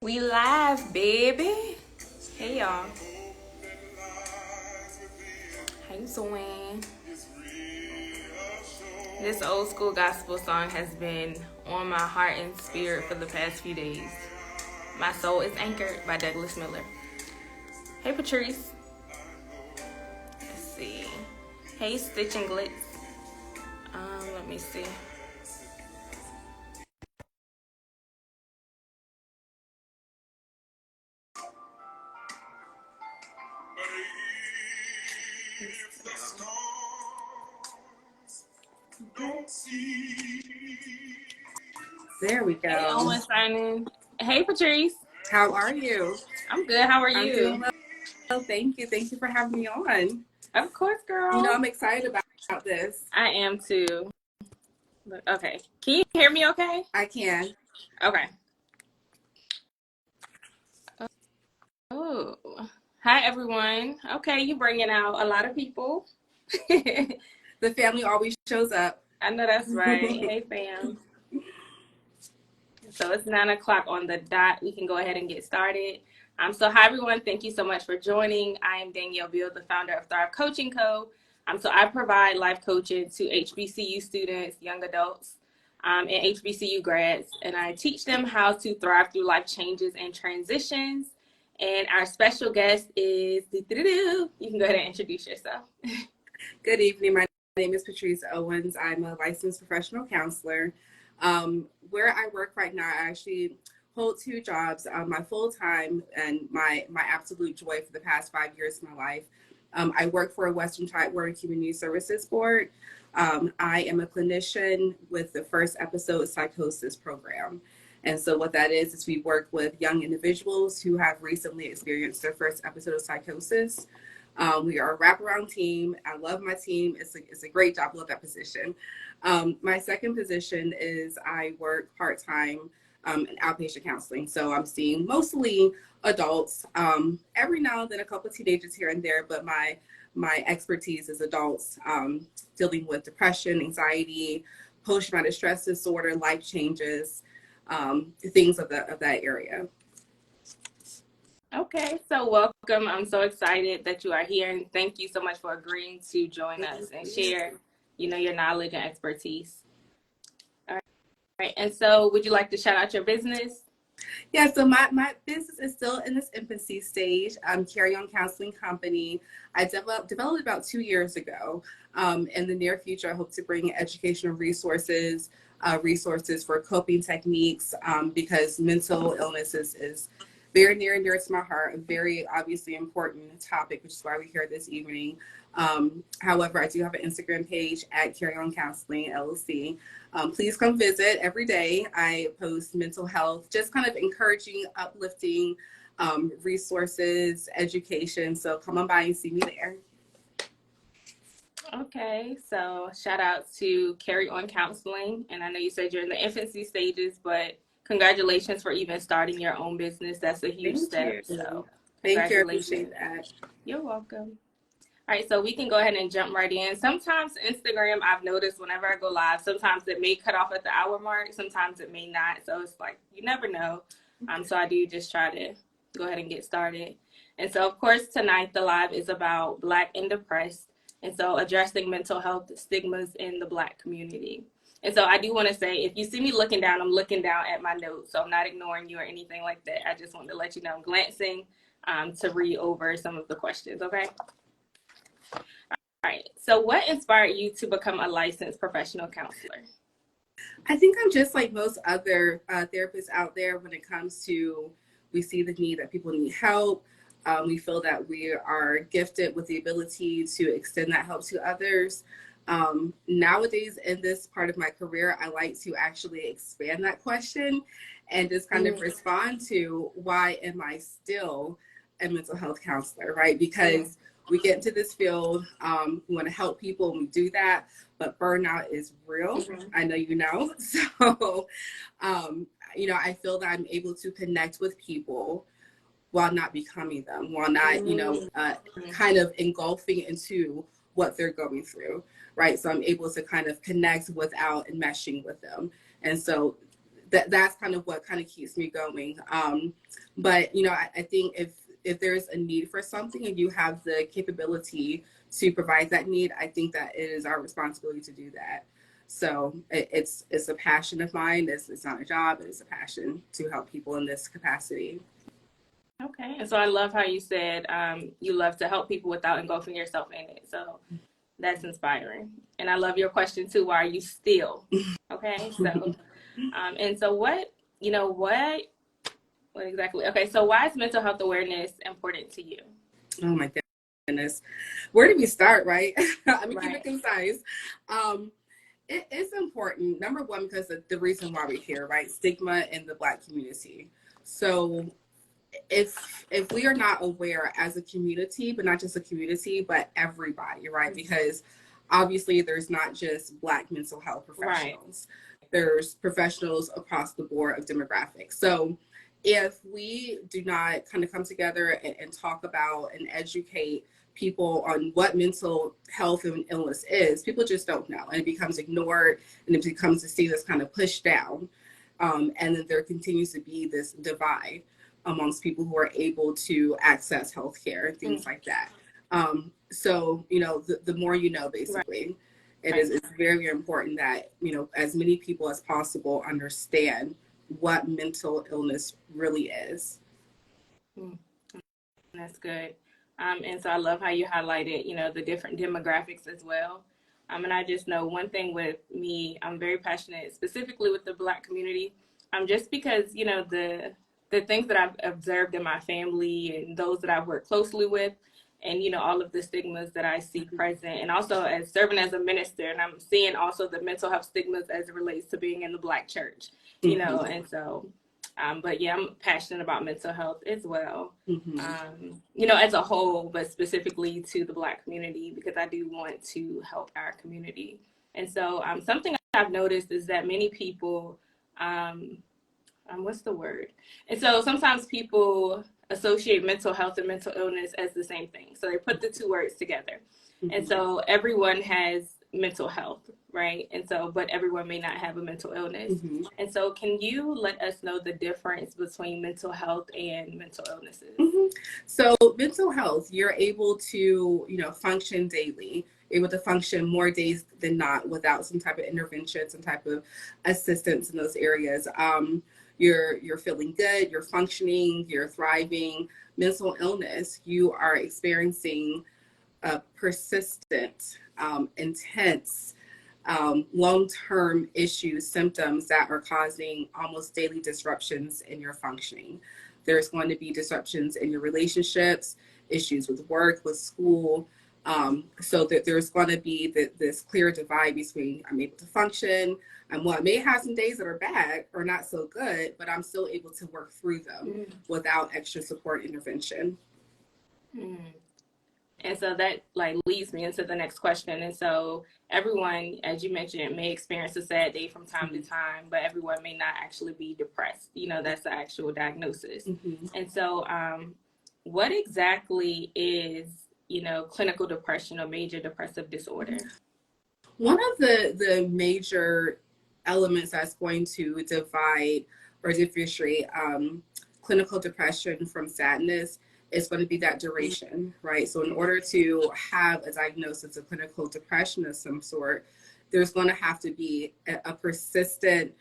We live, baby. Hey, y'all. How you doing? This old school gospel song has been on my heart and spirit for the past few days. My Soul is Anchored by Douglas Miller. Hey, Patrice. Let's see. Hey, Stitch and Glitz. Let me see. There we go. Hey, Owen Simon. Hey, Patrice. How are you? I'm good. How are I'm you? doing well. Thank you. Thank you for having me on. Of course, girl. You know, I'm excited about this. I am too. Okay. Can you hear me okay? I can. Okay. Oh. Hi, everyone. Okay, you bringing out a lot of people. The family always shows up. I know that's right. Hey, fam. So it's 9 o'clock on the dot. We can go ahead and get started. So hi, everyone. Thank you so much for joining. I am Danielle Beal, the founder of Thrive Coaching Co. So I provide life coaching to HBCU students, young adults, and HBCU grads, and I teach them how to thrive through life changes and transitions. And our special guest is, you can go ahead and introduce yourself. Good evening. My name is Patrice Owens. I'm a licensed professional counselor. Where I work right now, I actually hold two jobs, my full-time and my absolute joy for the past 5 years of my life. I work for a Western Tidewater Community Services Board. I am a clinician with the first episode psychosis program. And so what that is we work with young individuals who have recently experienced their first episode of psychosis. We are a wraparound team. I love my team. It's a great job. I love that position. My second position is I work part-time in outpatient counseling. So I'm seeing mostly adults, every now and then a couple of teenagers here and there, but my expertise is adults dealing with depression, anxiety, post-traumatic stress disorder, life changes, things of that area. Okay, so welcome. I'm so excited that you are here, and thank you so much for agreeing to join us and share, your knowledge and expertise. All right, and so would you like to shout out your business? Yeah, so my business is still in this infancy stage. Carry On Counseling Company. I developed about 2 years ago. In the near future, I hope to bring educational resources, resources for coping techniques, because mental illness is very near and dear to my heart, a very obviously important topic, which is why we're here this evening. However, I do have an Instagram page at Carry On Counseling LLC. Please come visit every day. I post mental health, just kind of encouraging, uplifting resources, education. So come on by and see me there. Okay, so shout out to Carry On Counseling. And I know you said you're in the infancy stages, but congratulations for even starting your own business. That's a huge step. So Thank you. I congratulations. appreciate that. You're welcome. All right, so we can go ahead and jump right in. Sometimes Instagram, I've noticed whenever I go live, sometimes it may cut off at the hour mark, sometimes it may not. So it's like, you never know. So I do just try to go ahead and get started. And so, of course, tonight the live is about Black and depressed. And so addressing mental health stigmas in the Black community. And so I do want to say, if you see me looking down, I'm looking down at my notes. So I'm not ignoring you or anything like that. I just want to let you know I'm glancing to read over some of the questions, okay? All right. So what inspired you to become a licensed professional counselor? I think I'm just like most other therapists out there when it comes to, we see the need that people need help. We feel that we are gifted with the ability to extend that help to others. Nowadays, in this part of my career, I like to actually expand that question and just kind of respond to, why am I still a mental health counselor, right? Because we get into this field, we want to help people, and we do that, but burnout is real. I know you know. So, I feel that I'm able to connect with people while not becoming them, while not, kind of engulfing into what they're going through, right? So I'm able to kind of connect without enmeshing with them. And so that's kind of what kind of keeps me going. But I think if there's a need for something and you have the capability to provide that need, I think that it is our responsibility to do that. So it's a passion of mine. It's not a job. It's a passion to help people in this capacity. Okay. And so I love how you said you love to help people without engulfing yourself in it. So that's inspiring. And I love your question too. Why are you still? Okay. So, and so what exactly? Okay. So why is mental health awareness important to you? Oh my goodness. Where do we start, right? I'm going to keep Right. it concise. It is important, number one, because of the reason why we're here, right? Stigma in the Black community. So if we are not aware as a community, but not just a community, but everybody, right? Because obviously there's not just Black mental health professionals. Right. There's professionals across the board of demographics. So if we do not kind of come together and talk about and educate people on what mental health and illness is, people just don't know. And it becomes ignored and it becomes a state that's kind of pushed down. And then there continues to be this divide amongst people who are able to access healthcare and things like that. So, the more you know, basically, right. It's very, very important that, as many people as possible understand what mental illness really is. That's good. And so I love how you highlighted, the different demographics as well. And I just know one thing with me, I'm very passionate specifically with the Black community. Just because, the things that I've observed in my family and those that I've worked closely with, and all of the stigmas that I see present, and also as serving as a minister, and I'm seeing also the mental health stigmas as it relates to being in the Black church, and so but yeah, I'm passionate about mental health as well, as a whole, but specifically to the Black community, because I do want to help our community. And so something I've noticed is that many people, what's the word? And so sometimes people associate mental health and mental illness as the same thing. So they put the two words together. And so everyone has mental health, right? And so, but everyone may not have a mental illness. And so can you let us know the difference between mental health and mental illnesses? So mental health, you're able to, function daily, able to function more days than not without some type of intervention, some type of assistance in those areas. You're feeling good, you're functioning, you're thriving. Mental illness, you are experiencing persistent, intense, long-term issues, symptoms that are causing almost daily disruptions in your functioning. There's going to be disruptions in your relationships, issues with work, with school. So that there's going to be this clear divide between I'm able to function, and I may have some days that are bad or not so good, but I'm still able to work through them without extra support intervention. And so that leads me into the next question. And so everyone, as you mentioned, may experience a sad day from time to time, but everyone may not actually be depressed. That's the actual diagnosis. And so what exactly is, clinical depression or major depressive disorder? One of the major elements that's going to divide or differentiate clinical depression from sadness is going to be that duration, right? So in order to have a diagnosis of clinical depression of some sort, there's going to have to be a persistent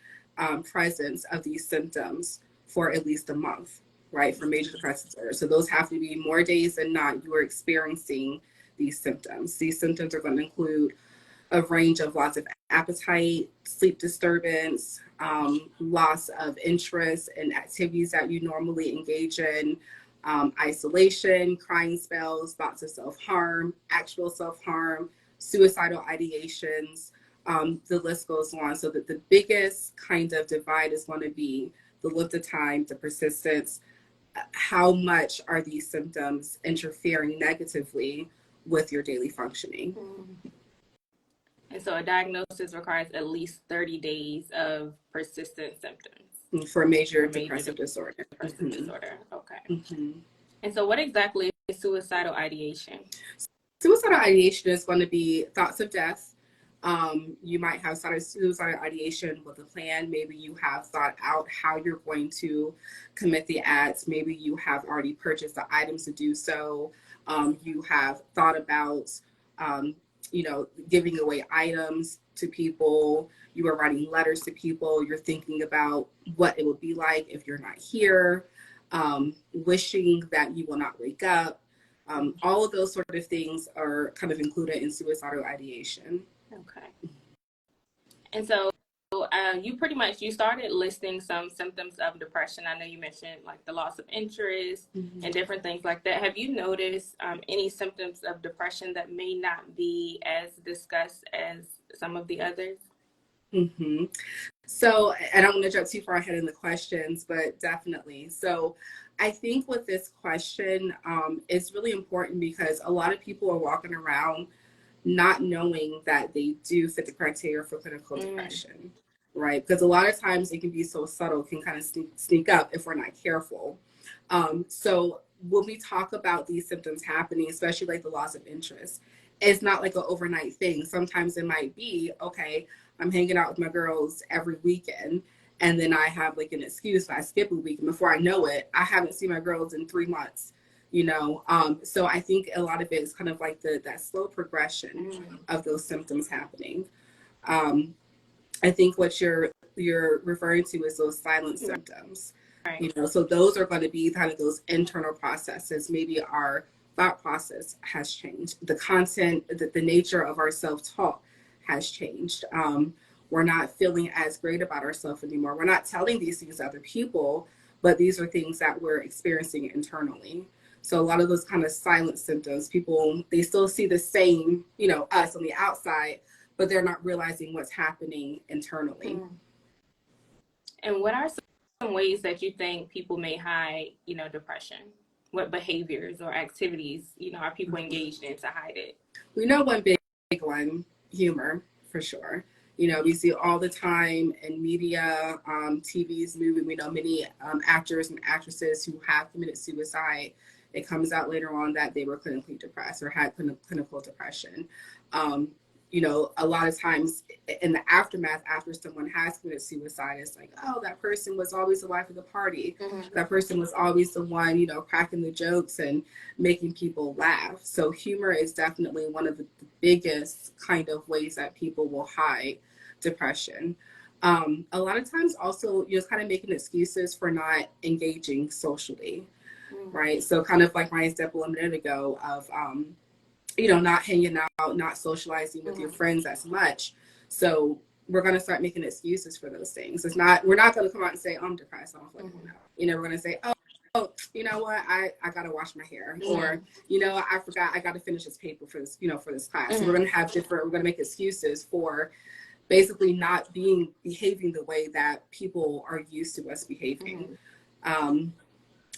presence of these symptoms for at least a month, right? For major depressive disorder. So those have to be more days than not you are experiencing these symptoms. These symptoms are going to include a range of loss of appetite, sleep disturbance, loss of interest in activities that you normally engage in, isolation, crying spells, thoughts of self-harm, actual self-harm, suicidal ideations, the list goes on. So that the biggest kind of divide is going to be the length of time, the persistence, how much are these symptoms interfering negatively with your daily functioning. And so a diagnosis requires at least 30 days of persistent symptoms. For major depressive disorder. Disorder. Okay. And so what exactly is suicidal ideation? Suicidal ideation is going to be thoughts of death, You might have started suicidal ideation with a plan. Maybe you have thought out how you're going to commit the acts. Maybe you have already purchased the items to do so. You have thought about, um, giving away items to people. You are writing letters to people. You're thinking about what it would be like if you're not here, wishing that you will not wake up. All of those sort of things are kind of included in suicidal ideation. Okay. And so you started listing some symptoms of depression. I know you mentioned like the loss of interest Mm-hmm. and different things like that. Have you noticed any symptoms of depression that may not be as discussed as some of the others? Mm-hmm. So, I don't want to jump too far ahead in the questions, but definitely. So, I think with this question, it's really important because a lot of people are walking around not knowing that they do fit the criteria for clinical depression, right? Because a lot of times it can be so subtle, it can kind of sneak up if we're not careful. So when we talk about these symptoms happening, especially like the loss of interest, it's not like an overnight thing. Sometimes it might be, okay, I'm hanging out with my girls every weekend, and then I have like an excuse, I skip a week, and before I know it, I haven't seen my girls in 3 months. So I think a lot of it is kind of like that slow progression of those symptoms happening. I think what you're referring to is those silent symptoms. Right. So those are going to be kind of those internal processes. Maybe our thought process has changed. The content, the nature of our self-talk has changed. We're not feeling as great about ourselves anymore. We're not telling these things to other people, but these are things that we're experiencing internally. So a lot of those kind of silent symptoms, people, they still see the same, us on the outside, but they're not realizing what's happening internally. And what are some ways that you think people may hide, depression? What behaviors or activities, are people engaged in to hide it? We know one big one, humor, for sure. We see all the time in media, TVs, movies. We know many actors and actresses who have committed suicide. It comes out later on that they were clinically depressed or had clinical depression. A lot of times in the aftermath, after someone has committed suicide, it's like, oh, that person was always the life of the party. Mm-hmm. That person was always the one, cracking the jokes and making people laugh. So humor is definitely one of the biggest kind of ways that people will hide depression. A lot of times also, kind of making excuses for not engaging socially, right? So kind of like my example a minute ago of, not hanging out, not socializing with your friends as much. So we're going to start making excuses for those things. We're not going to come out and say, oh, I'm depressed, I don't feel like going out. We're going to say, oh, you know what, I got to wash my hair. Or, I forgot, I got to finish this paper for this, for this class. So we're going to make excuses for basically not behaving the way that people are used to us behaving.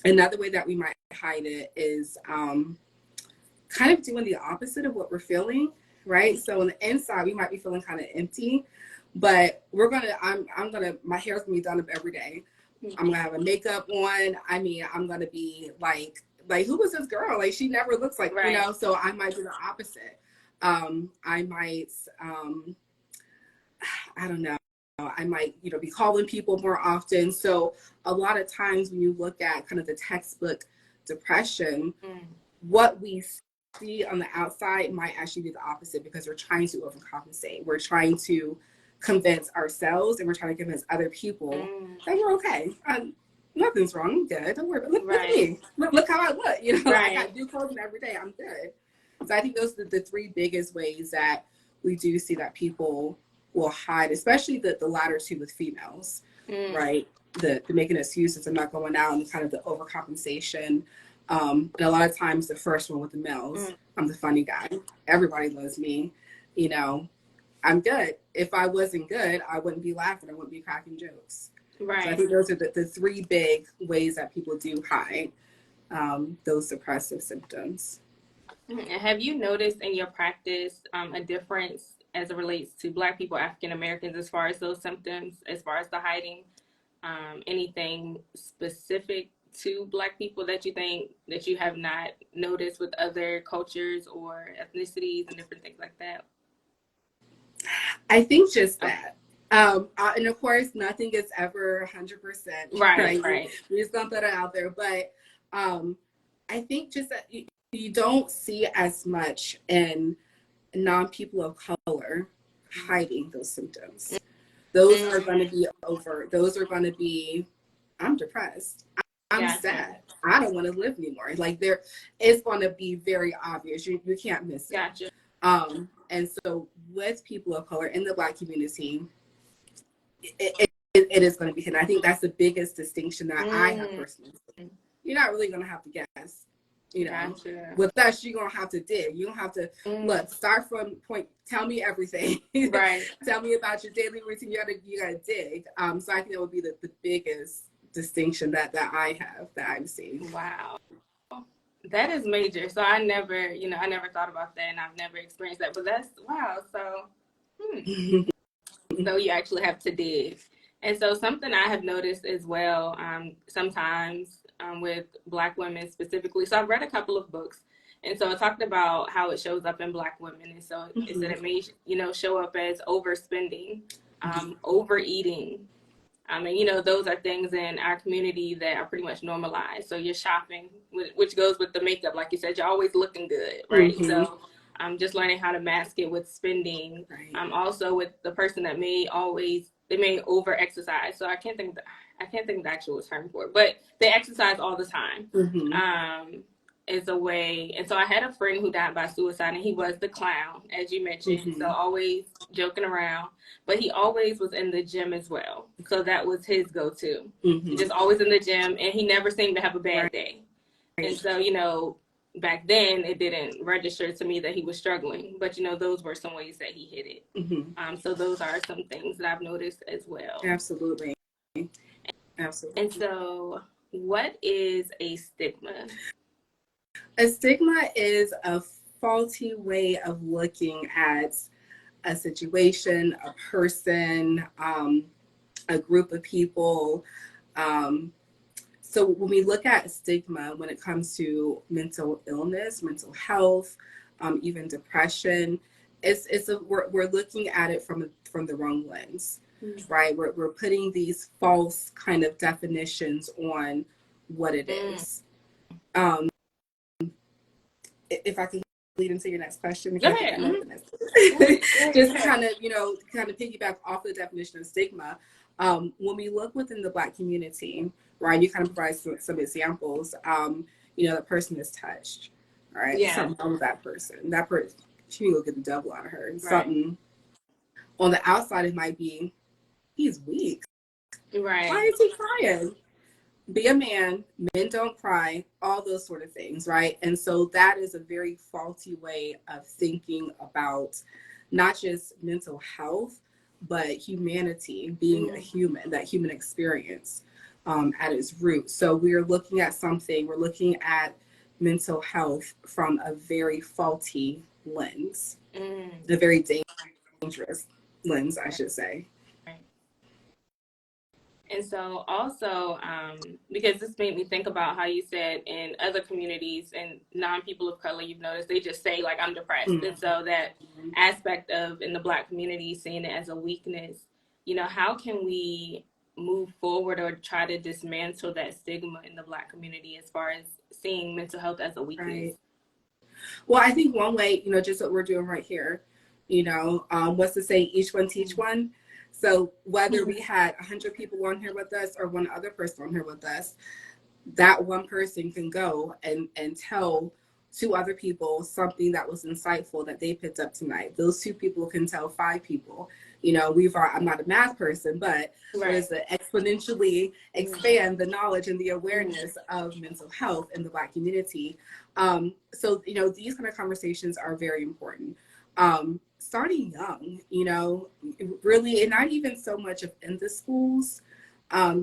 Another way that we might hide it is, kind of doing the opposite of what we're feeling, right? So on the inside, we might be feeling kind of empty, but my hair's gonna be done up every day. I'm gonna have a makeup on. I'm gonna be like, who was this girl? Like, she never looks like, right. So I might do the opposite. I might, I don't know. I might, be calling people more often. So a lot of times when you look at kind of the textbook depression, what we see on the outside might actually be the opposite because we're trying to overcompensate. We're trying to convince ourselves and we're trying to convince other people that we're okay. Nothing's wrong. I'm good. Don't worry. Look at me. Look how I look. I got new clothes every day. I'm good. So I think those are the three biggest ways that we do see that people will hide, especially the latter two with females, right? The making excuses and not going out and kind of the overcompensation. And a lot of times the first one with the males, I'm the funny guy. Everybody loves me. I'm good. If I wasn't good, I wouldn't be laughing. I wouldn't be cracking jokes. Right. So I think those are the three big ways that people do hide those depressive symptoms. And have you noticed in your practice a difference as it relates to Black people, African Americans, as far as those symptoms, as far as the hiding? Anything specific to Black people that you think that you have not noticed with other cultures or ethnicities and different things like that? I think just that. And of course, nothing is ever 100%, right? Right. We just gonna put it out there. But I think just that you don't see as much in non-people of color hiding those symptoms. Those are going to be overt. Those are going to be, I'm depressed. I'm sad. I don't want to live anymore. Like there, it's going to be very obvious. You can't miss it. Gotcha. And so with people of color in the Black community, it is going to be hidden. I think that's the biggest distinction that I have personally. You're not really going to have to guess. You know, gotcha. With us, you're gonna have to dig. You don't have to look. Start from point. Tell me everything. Right. Tell me about your daily routine. You gotta dig. So I think that would be the biggest distinction that I have that I'm seeing. Wow, that is major. So I never thought about that, and I've never experienced that. But that's wow. So, so you actually have to dig. And so something I have noticed as well, sometimes with Black women specifically. So I've read a couple of books, and so it talked about how it shows up in Black women. And so it said it may, show up as overspending, overeating. And, those are things in our community that are pretty much normalized. So you're shopping, which goes with the makeup. Like you said, you're always looking good, right? So just learning how to mask it with spending. Also with the person that may over exercise. So I can't think of the actual term for it, but they exercise all the time. Is a way. And so I had a friend who died by suicide, and he was the clown, as you mentioned. So always joking around, but he always was in the gym as well. So that was his go-to. Just always in the gym, and he never seemed to have a bad day. And so, back then it didn't register to me that he was struggling, but those were some ways that he hid it. So those are some things that I've noticed as well. Absolutely. And so what is a stigma? A stigma is a faulty way of looking at a situation, a person, a group of people. So when we look at stigma, when it comes to mental illness, mental health, even depression, we're looking at it from the wrong lens, right? We're putting these false kind of definitions on what it is. If I can lead into your next question, because I know the next just kind of piggyback off the definition of stigma. When we look within the Black community, right, you kind of provide some examples. The person is touched, right? Yeah. Something wrong with that person. That person, she need to go get the devil out of her. Right. Something on the outside, it might be, he's weak. Right. Why is he crying? Be a man, men don't cry, all those sort of things, right? And so that is a very faulty way of thinking about not just mental health, but humanity, being a human, that human experience at its root. So we're looking at mental health from a very faulty lens, a very dangerous lens, I should say. And so also, because this made me think about how you said in other communities and non-people of color, you've noticed they just say like, I'm depressed. And so that aspect of in the Black community, seeing it as a weakness, how can we move forward or try to dismantle that stigma in the Black community as far as seeing mental health as a weakness? Right. Well, I think one way, just what we're doing right here, what's to say each one teach one. So whether we had 100 people on here with us or one other person on here with us, that one person can go and tell two other people something that was insightful that they picked up tonight. Those two people can tell 5 people. I'm not a math person, but was to exponentially expand the knowledge and the awareness of mental health in the Black community. So these kind of conversations are very important. Starting young, really, and not even so much in the schools.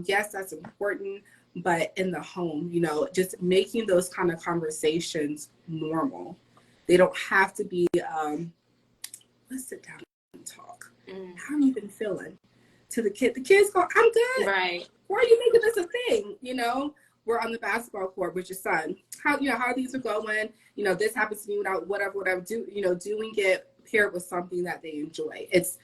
Yes, that's important, but in the home, just making those kind of conversations normal. They don't have to be, let's sit down and talk. How have you been feeling? To the kid, the kids go, I'm good. Right. Why are you making this a thing? We're on the basketball court with your son. How these are going? This happens to me without whatever, doing it pair it with something that they enjoy. It's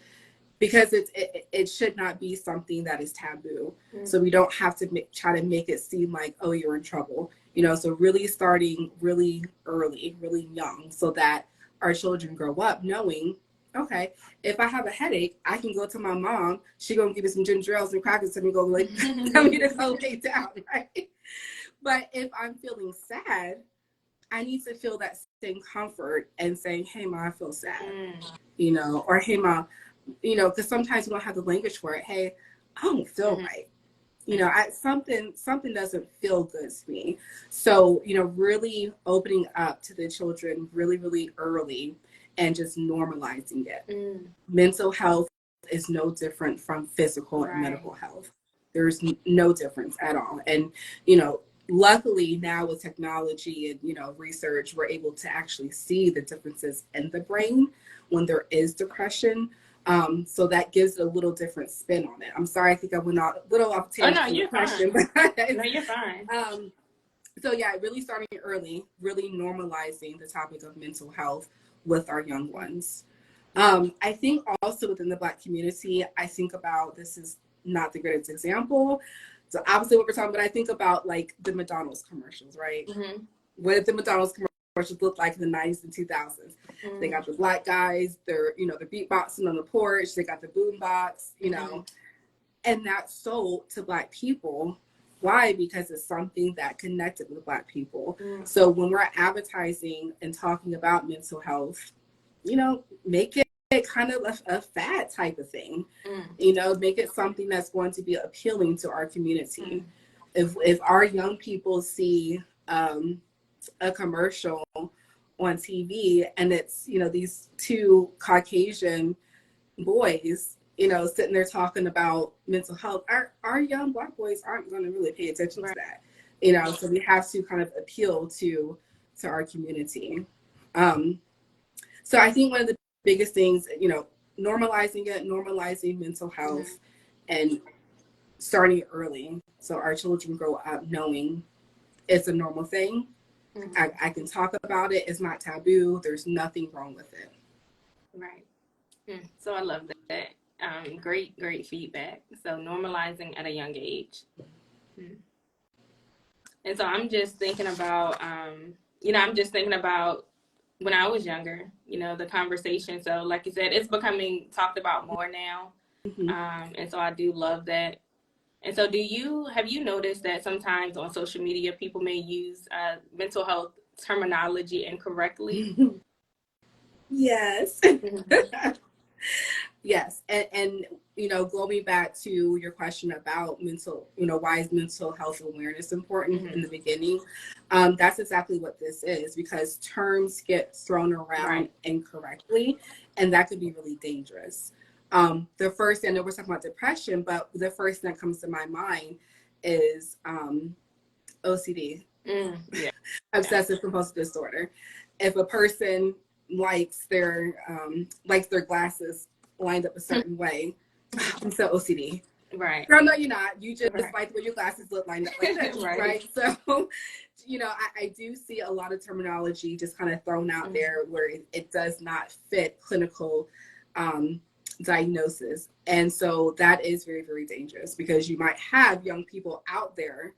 because it should not be something that is taboo. So we don't have to try to make it seem like, oh, you're in trouble. So really starting really early, really young, so that our children grow up knowing, okay, if I have a headache, I can go to my mom. She gonna give me some ginger ale and crackers and go like tell me to go lay down, right? But if I'm feeling sad, I need to feel that same comfort and saying, hey, Ma, I feel sad, or hey, Ma, because sometimes we don't have the language for it. Hey, I don't feel right. Something doesn't feel good to me. So, really opening up to the children really, really early and just normalizing it. Mental health is no different from physical and medical health. There's no difference at all. And, luckily now with technology and, research, we're able to actually see the differences in the brain when there is depression. So that gives it a little different spin on it. I'm sorry, I think I went out a little off tangent. Oh, no, you're fine. No, you're fine. So yeah, really starting early, really normalizing the topic of mental health with our young ones. I think also within the Black community, I think about, this is not the greatest example, so obviously what we're talking about, I think about like the McDonald's commercials, right? What did the McDonald's commercials look like in the 90s and 2000s? They got the Black guys, they're beatboxing on the porch, they got the boom box, and that's sold to Black people. Why? Because it's something that connected with Black people. So when we're advertising and talking about mental health, make it kind of a fad type of thing. Make it something that's going to be appealing to our community. If our young people see a commercial on TV and it's these two Caucasian boys sitting there talking about mental health, our young Black boys aren't going to really pay attention to that. So we have to kind of appeal to our community. So I think one of the biggest things, normalizing mental health and starting early so our children grow up knowing it's a normal thing. I can talk about it. It's not taboo. There's nothing wrong with it. Right. So I love that. Great feedback. So normalizing at a young age. And so I'm just thinking about, when I was younger, the conversation. So like you said, it's becoming talked about more now. And so I do love that. And so have you noticed that sometimes on social media, people may use mental health terminology incorrectly? Yes. Yes. And going back to your question about why is mental health awareness important in the beginning? That's exactly what this is, because terms get thrown around incorrectly, and that could be really dangerous. The first thing, I know we're talking about depression, but the first thing that comes to my mind is OCD, obsessive compulsive disorder. If a person likes their glasses lined up a certain way, I'm so OCD. Right. Girl, no, you're not. You just like where your glasses look lined up like this, right? So, I do see a lot of terminology just kind of thrown out there where it does not fit clinical diagnosis. And so that is very, very dangerous, because you might have young people out there,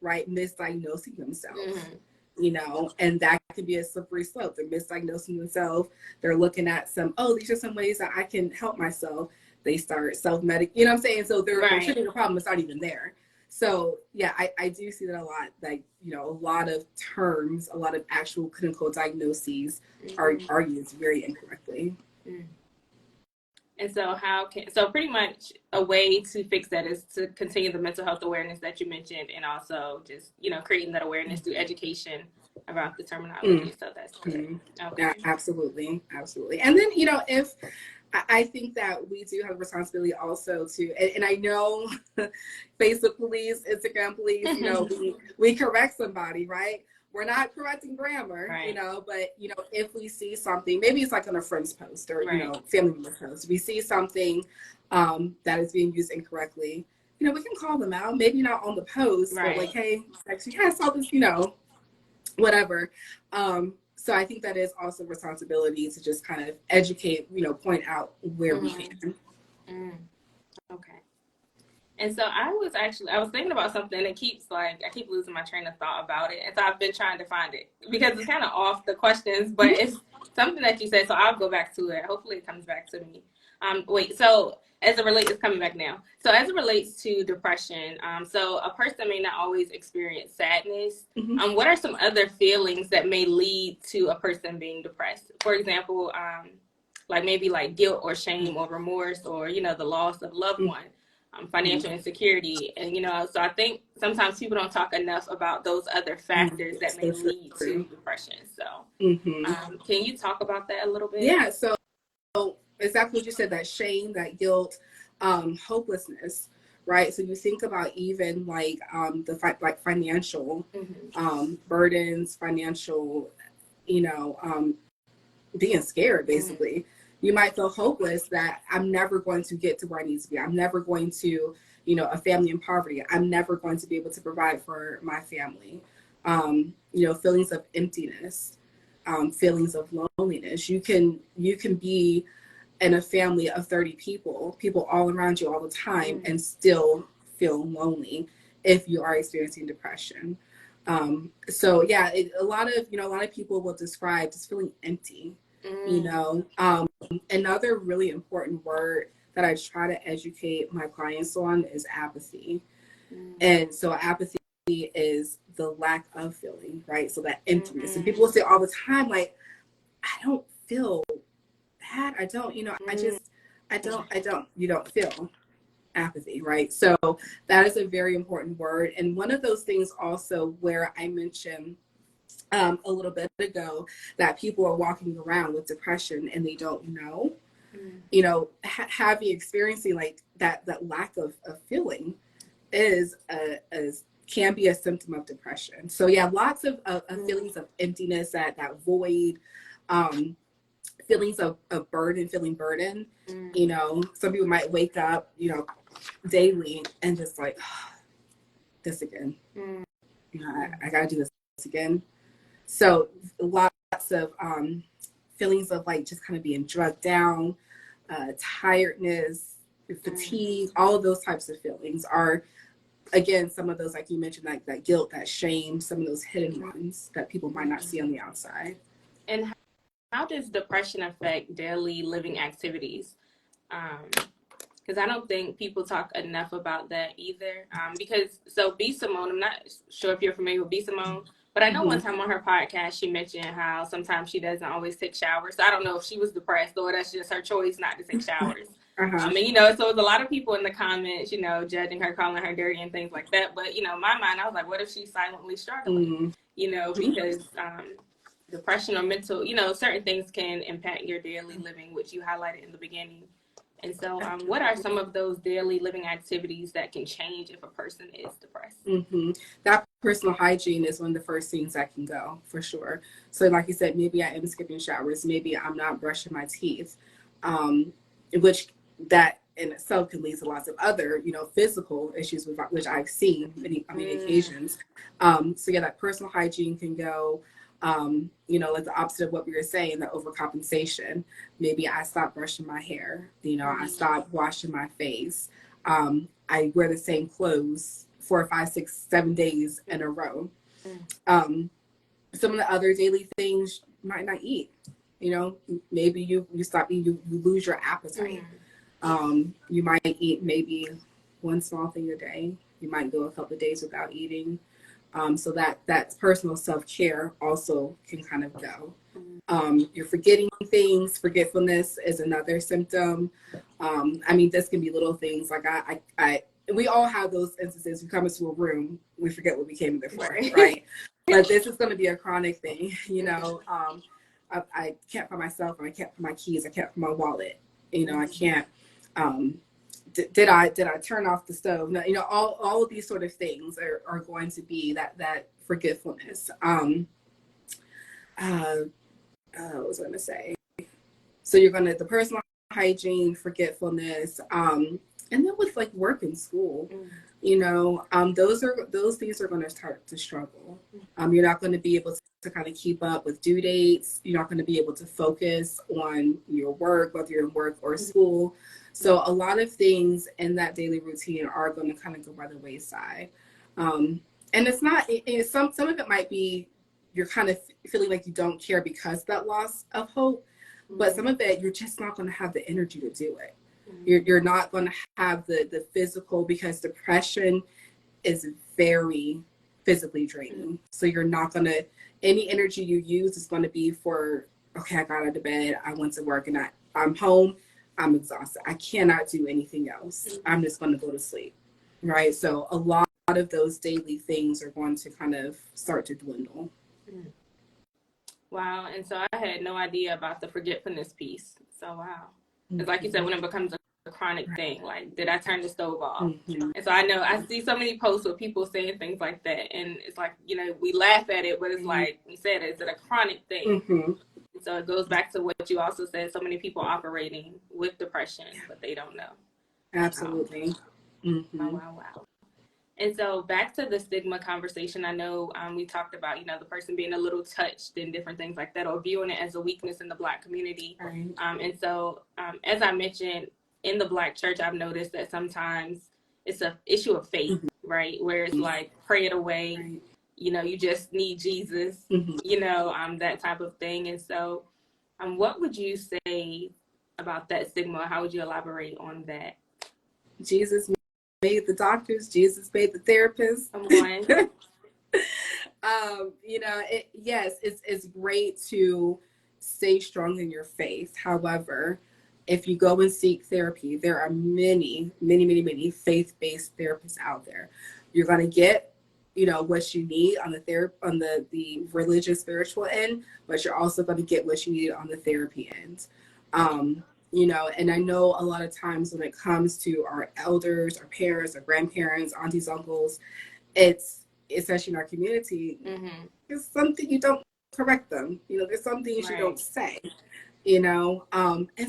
right, misdiagnosing themselves. And that could be a slippery slope. They're misdiagnosing themselves. They're looking at these are some ways that I can help myself. They start self-medicating, what I'm saying? So they're treating a problem that's not even there. So yeah, I do see that a lot. Like, a lot of terms, a lot of actual clinical diagnoses are used very incorrectly. And so so pretty much a way to fix that is to continue the mental health awareness that you mentioned, and also just, creating that awareness through education about the terminology. So that's good. Okay. Yeah, absolutely. Absolutely. And then, if I think that we do have a responsibility also to, and I know Facebook police, Instagram police, we correct somebody, right? We're not correcting grammar, but, if we see something, maybe it's like on a friend's post or, family member's post, we see something that is being used incorrectly, we can call them out, maybe not on the post, but like, hey, actually, I saw this, whatever. So So I think that is also responsibility to just kind of educate, point out where we can. Okay. And so I was thinking about something that I keep losing my train of thought about it. And so I've been trying to find it because it's kind of off the questions, but it's something that you said. So I'll go back to it. Hopefully it comes back to me. So it's coming back now. So as it relates to depression, so a person may not always experience sadness. What are some other feelings that may lead to a person being depressed? For example, like maybe like guilt or shame or remorse or, the loss of a loved one. Financial insecurity, and so I think sometimes people don't talk enough about those other factors that may lead to depression. So can you talk about that a little bit? Yeah, so exactly what you said, that shame, that guilt, hopelessness, right? So you think about even like financial burdens, financial, being scared, basically. You might feel hopeless that I'm never going to get to where I need to be. I'm never going to, a family in poverty. I'm never going to be able to provide for my family. Feelings of emptiness, feelings of loneliness. You can be in a family of 30 people all around you all the time, and still feel lonely if you are experiencing depression. So yeah, a lot of people will describe just feeling empty. Another really important word that I try to educate my clients on is apathy. And so apathy is the lack of feeling, right? So that emptiness. And people will say all the time, like, I don't feel bad. I don't, you don't feel apathy, right? So that is a very important word. And one of those things also where I mentioned a little bit ago that people are walking around with depression and they don't know, experiencing like that lack of feeling is can be a symptom of depression. So yeah, lots of feelings of emptiness, that void, feelings of feeling burden. Some people might wake up, daily and just like, oh, this again. I gotta do this again. So lots of feelings of like just kind of being drugged down, tiredness, fatigue, all of those types of feelings are, again, some of those, like you mentioned, like that guilt, that shame, some of those hidden ones that people might not see on the outside. And how does depression affect daily living activities? Because I don't think people talk enough about that either. So B. Simone, I'm not sure if you're familiar with B. Simone, but I know one time on her podcast she mentioned how sometimes she doesn't always take showers. So I don't know if she was depressed or that's just her choice not to take showers. So it's a lot of people in the comments, judging her, calling her dirty and things like that. But, in my mind, I was like, what if she's silently struggling? Because depression or mental, certain things can impact your daily living, which you highlighted in the beginning. And so what are some of those daily living activities that can change if a person is depressed? That personal hygiene is one of the first things that can go, for sure. So like you said, maybe I am skipping showers. Maybe I'm not brushing my teeth, which that in itself can lead to lots of other, physical issues, which I've seen many occasions. So yeah, that personal hygiene can go. Like the opposite of what we were saying, the overcompensation. Maybe I stop brushing my hair, I stop washing my face. I wear the same clothes 4, 5, 6, 7 days in a row. Some of the other daily things you might not eat. Maybe you stop eating, you lose your appetite. You might eat maybe one small thing a day. You might go a couple of days without eating. So that personal self-care also can kind of go. You're forgetting things. Forgetfulness is another symptom. This can be little things like we all have those instances. We come into a room, we forget what we came there for, right? But this is going to be a chronic thing, I can't find myself, and I can't find my keys, I can't find my wallet, I can't. Did I turn off the stove? No, all of these sort of things are going to be that forgetfulness. What was I going to say? So you're going to the personal hygiene, forgetfulness, and then with like work and school, Those things are going to start to struggle. You're not going to be able to kind of keep up with due dates. You're not going to be able to focus on your work, whether you're in work or school. So a lot of things in that daily routine are going to kind of go by the wayside. And it's not, some of it might be you're kind of feeling like you don't care because of that loss of hope, but some of it, you're just not going to have the energy to do it. You're not going to have the physical, because depression is very physically draining. So you're not going to, any energy you use is going to be for, okay, I got out of bed, I went to work, and I'm home, I'm exhausted. I cannot do anything else. I'm just going to go to sleep, right? So a lot of those daily things are going to kind of start to dwindle. Wow. And so I had no idea about the forgetfulness piece. So wow. It's like you said, when it becomes a chronic thing, like, did I turn the stove off? And so I know I see so many posts with people saying things like that, and it's like, we laugh at it, but it's like you said, is it a chronic thing? So it goes back to what you also said, so many people operating with depression, but they don't know. Absolutely. Wow. And so back to the stigma conversation, I know we talked about, the person being a little touched and different things like that, or viewing it as a weakness in the Black community. Right. And so, as I mentioned, in the Black church, I've noticed that sometimes it's an issue of faith, right? Where it's like, pray it away, Right. You just need Jesus, that type of thing. And so what would you say about that stigma? How would you elaborate on that? Jesus made the doctors, Jesus made the therapists. Yes, it's great to stay strong in your faith. However, if you go and seek therapy, there are many faith-based therapists out there. You're going to get, what you need on the religious spiritual end, but you're also going to get what you need on the therapy end. And I know a lot of times when it comes to our elders, our parents, our grandparents, aunties, uncles, it's, especially in our community, it's something you don't correct them. There's some things you don't say, and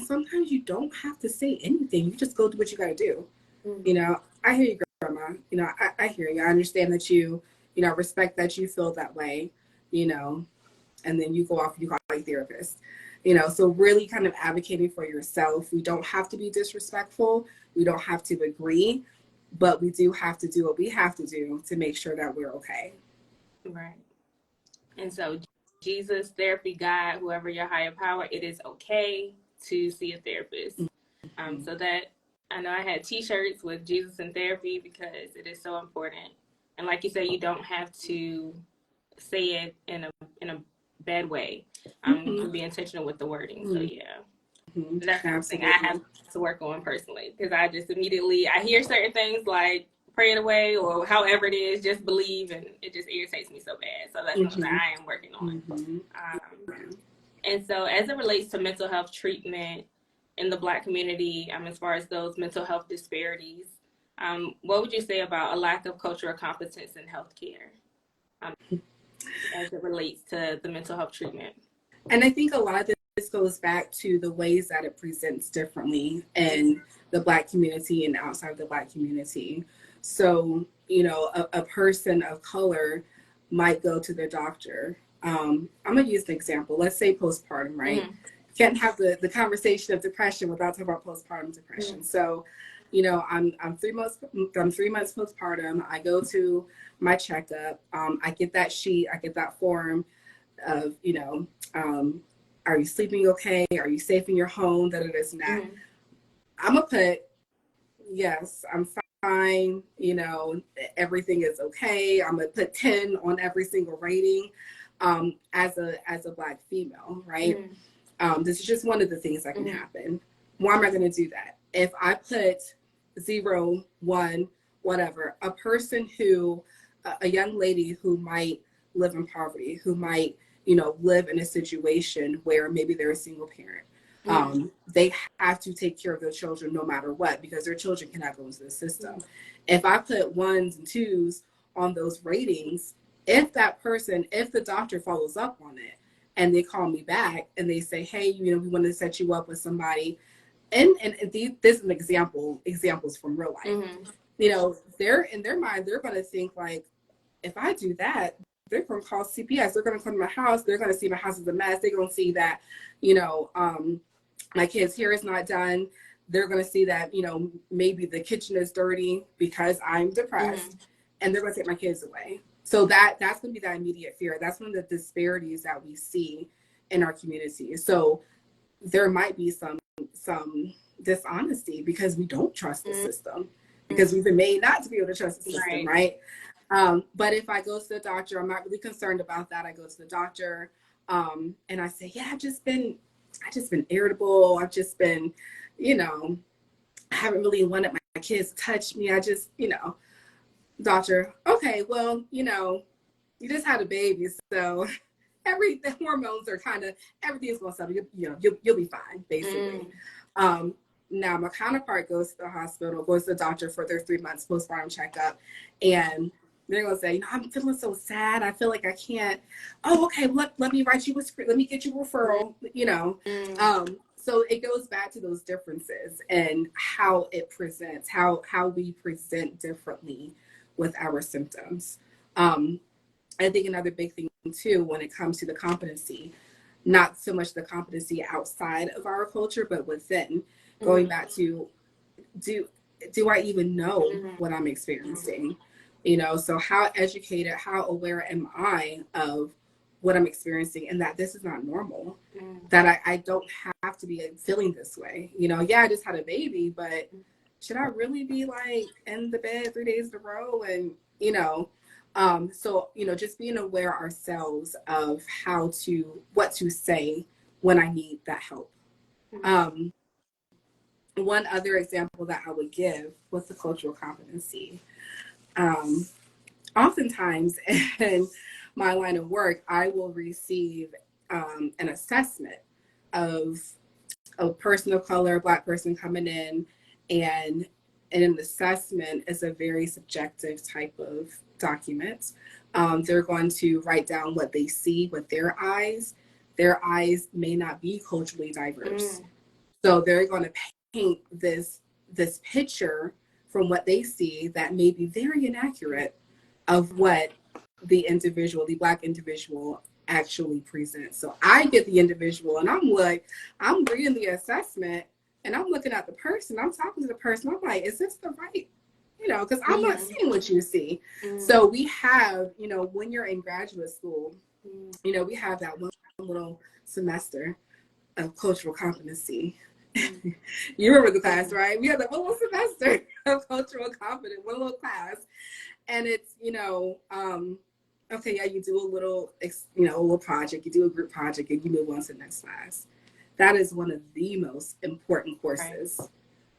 sometimes you don't have to say anything. You just go do what you got to do. I hear you, Grandma. I hear you. I understand that you respect that you feel that way, and then you go off and you call a therapist. So really kind of advocating for yourself. We don't have to be disrespectful. We don't have to agree, but we do have to do what we have to do to make sure that we're okay. Right. And so Jesus, therapy, God, whoever your higher power, it is okay to see a therapist. So that, I know I had t-shirts with Jesus and therapy because it is so important. And like you said, you don't have to say it in a bad way. You can be intentional with the wording. So yeah, that's something I have to work on personally, because I just immediately, I hear certain things like pray it away or however it is, just believe, and it just irritates me so bad. So that's something that I am working on. And so as it relates to mental health treatment in the Black community, as far as those mental health disparities, what would you say about a lack of cultural competence in healthcare as it relates to the mental health treatment? And I think a lot of this goes back to the ways that it presents differently in the Black community and outside of the Black community. So, a person of color might go to their doctor. I'm going to use an example. Let's say postpartum, right? You can't have the conversation of depression without talking about postpartum depression. So, I'm 3 months postpartum. I go to my checkup. I get that sheet. I get that form of, are you sleeping okay? Are you safe in your home? This and that. I'm going to put, yes, I'm fine. Everything is okay. I'm going to put 10 on every single rating as a Black female, right? This is just one of the things that can happen. Why am I going to do that? If I put 0, 1, whatever, a person a young lady who might live in poverty, who might, live in a situation where maybe they're a single parent. They have to take care of their children no matter what, because their children cannot go into the system. If I put 1s and 2s on those ratings, if the doctor follows up on it and they call me back and they say, hey, we want to set you up with somebody, and this is an examples from real life. they're in their mind, they're going to think like, if I do that, they're going to call CPS. They're going to come to my house. They're going to see my house is a mess. They're going to see that, my kid's hair is not done. They're going to see that, maybe the kitchen is dirty because I'm depressed, and they're going to take my kids away. So that's going to be that immediate fear. That's one of the disparities that we see in our community. So there might be some dishonesty because we don't trust the system, because we've been made not to be able to trust the system, right? But if I go to the doctor, I'm not really concerned about that. I go to the doctor, and I say, yeah, I've just been irritable. I've just been, I haven't really wanted my kids to touch me. I just, doctor, okay, well, you just had a baby, so the hormones are everything's going to settle. You'll be fine, basically. Now my counterpart goes to the hospital, goes to the doctor for their 3 months postpartum checkup, and they're going to say, I'm feeling so sad. I feel like I can't. Oh, okay. Let me write you a script. Let me get you a referral, So it goes back to those differences and how it presents, how we present differently with our symptoms. I think another big thing too, when it comes to the competency, not so much the competency outside of our culture, but within, going back to, do I even know what I'm experiencing? So how educated, how aware am I of what I'm experiencing, and that this is not normal, that I don't have to be feeling this way. I just had a baby, but should I really be like in the bed 3 days in a row? And, so, just being aware ourselves of what to say when I need that help. One other example that I would give was the cultural competency. Oftentimes in my line of work, I will receive an assessment of a person of color, Black person coming in, and an assessment is a very subjective type of document. They're going to write down what they see with their eyes. Their eyes may not be culturally diverse. So they're going to paint this picture from what they see that may be very inaccurate of what the Black individual actually presents. So I get the individual and I'm reading the assessment and I'm looking at the person, I'm talking to the person, I'm like, is this the right, because I'm not seeing what you see. So we have, when you're in graduate school, we have that one little semester of cultural competency. You remember the class, right? We had that one little semester of cultural competence, one little class. And it's, okay, yeah, you do a little, a little project, you do a group project, and you move on to the next class. That is one of the most important courses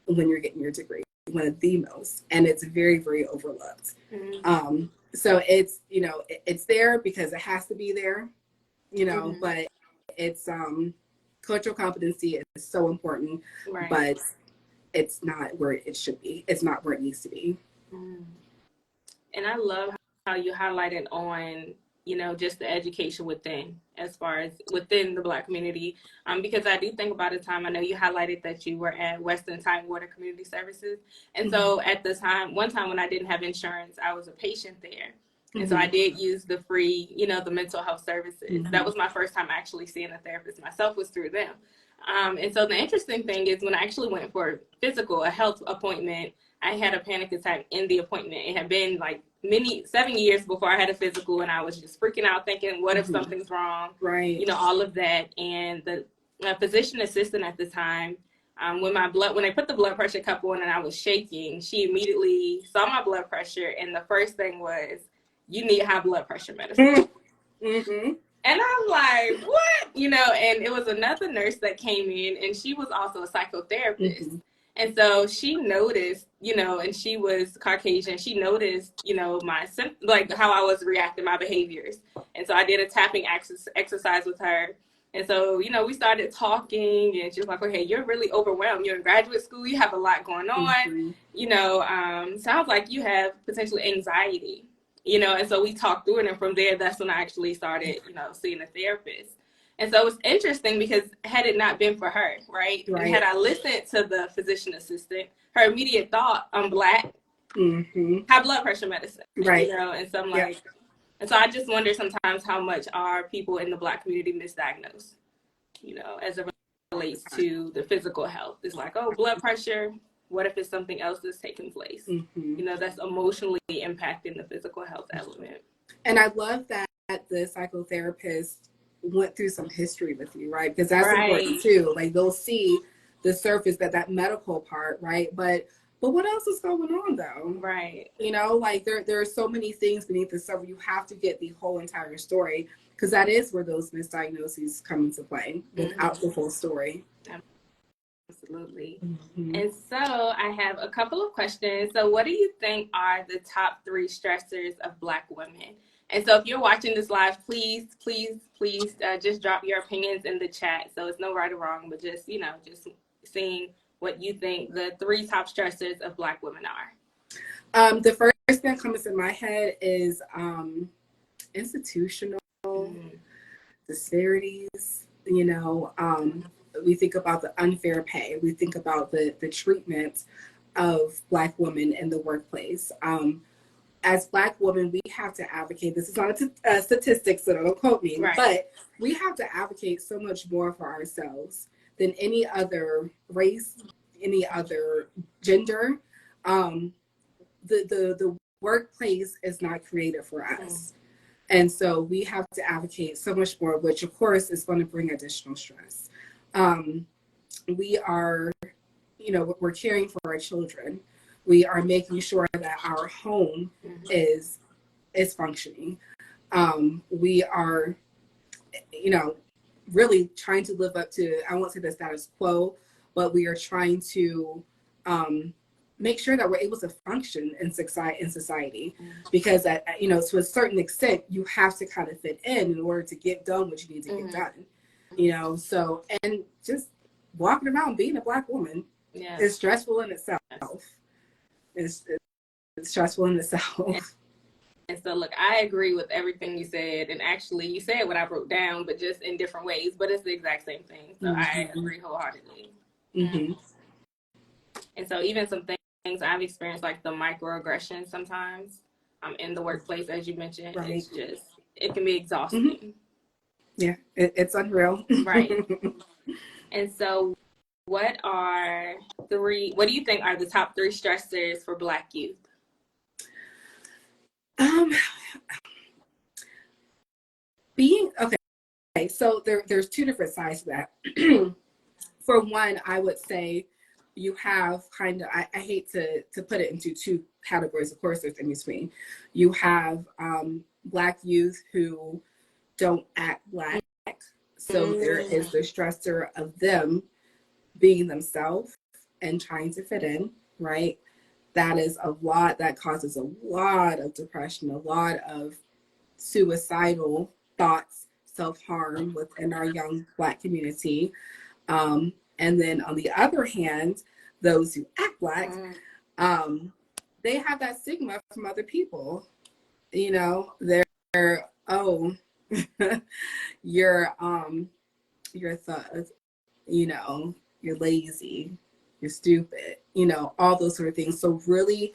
when you're getting your degree, one of the most, and it's very, very overlooked. So it's, it's there because it has to be there, but it's, cultural competency is so important, but it's not where it should be. It's not where it needs to be. And I love how you highlighted on, just the education within, as far as within the Black community. Because I do think about a time, I know you highlighted that you were at Western Tidewater Community Services. And so at the time, one time when I didn't have insurance, I was a patient there. And so I did use the free, the mental health services. That was my first time actually seeing a therapist myself, was through them. And so the interesting thing is when I actually went for a health appointment, I had a panic attack in the appointment. It had been like 7 years before I had a physical, and I was just freaking out thinking, what if something's wrong? Right. All of that. And the physician assistant at the time, when they put the blood pressure cuff on and I was shaking, she immediately saw my blood pressure. And the first thing was, you need high blood pressure medicine. And I'm like, what? And it was another nurse that came in, and she was also a psychotherapist. And so she noticed, and she was Caucasian. She noticed, like how I was reacting, my behaviors. And so I did a tapping exercise with her. And so, we started talking, and she was like, okay, you're really overwhelmed. You're in graduate school. You have a lot going on. Sounds like you have potentially anxiety. And so we talked through it, and from there, that's when I actually started, seeing a therapist. And so it's interesting because had it not been for her, right? And had I listened to the physician assistant, her immediate thought, I'm Black, high blood pressure medicine, Right. and some Yeah. and so I just wonder sometimes how much are people in the Black community misdiagnosed, as it relates to the physical health. It's like, oh, blood pressure. What if it's something else that's taking place? That's emotionally impacting the physical health element. And I love that the psychotherapist went through some history with you, right? Because that's important too. Like they'll see the surface, that medical part, right? But what else is going on though? Right. Like there are so many things beneath the surface. You have to get the whole entire story, because that is where those misdiagnoses come into play without the whole story. Absolutely. And so I have a couple of questions. So what do you think are the top 3 stressors of Black women? And so if you're watching this live, please just drop your opinions in the chat. So it's no right or wrong, but just seeing what you think the 3 top stressors of Black women are. The first thing that comes in my head is institutional disparities. We think about the unfair pay. We think about the treatment of Black women in the workplace. As Black women, we have to advocate. This is not a statistic, so don't quote me, but we have to advocate so much more for ourselves than any other race, any other gender. The workplace is not created for us. And so we have to advocate so much more, which of course is going to bring additional stress. We are, we're caring for our children. We are making sure that our home is functioning. We are, really trying to live up to, I won't say the status quo, but we are trying to make sure that we're able to function in society, because to a certain extent, you have to kind of fit in order to get done what you need to get done. So, and just walking around being a Black woman is stressful in itself. It's stressful in itself. And so, look, I agree with everything you said. And actually, you said what I wrote down, but just in different ways. But it's the exact same thing. So I agree wholeheartedly. And so even some things I've experienced, like the microaggressions sometimes in the workplace, as you mentioned, it's just, it can be exhausting. Yeah, it's unreal. Right. And so what do you think are the top 3 stressors for Black youth? So there's 2 different sides to that. For one, I would say you have kind of, I hate to put it into 2 categories. Of course, there's in between. You have Black youth who don't act Black. So there is the stressor of them being themselves and trying to fit in, right? That is a lot, that causes a lot of depression, a lot of suicidal thoughts, self-harm within our young Black community. And then on the other hand, those who act Black, they have that stigma from other people. They're, oh, you're a thug, you're lazy, you're stupid, all those sort of things. So really,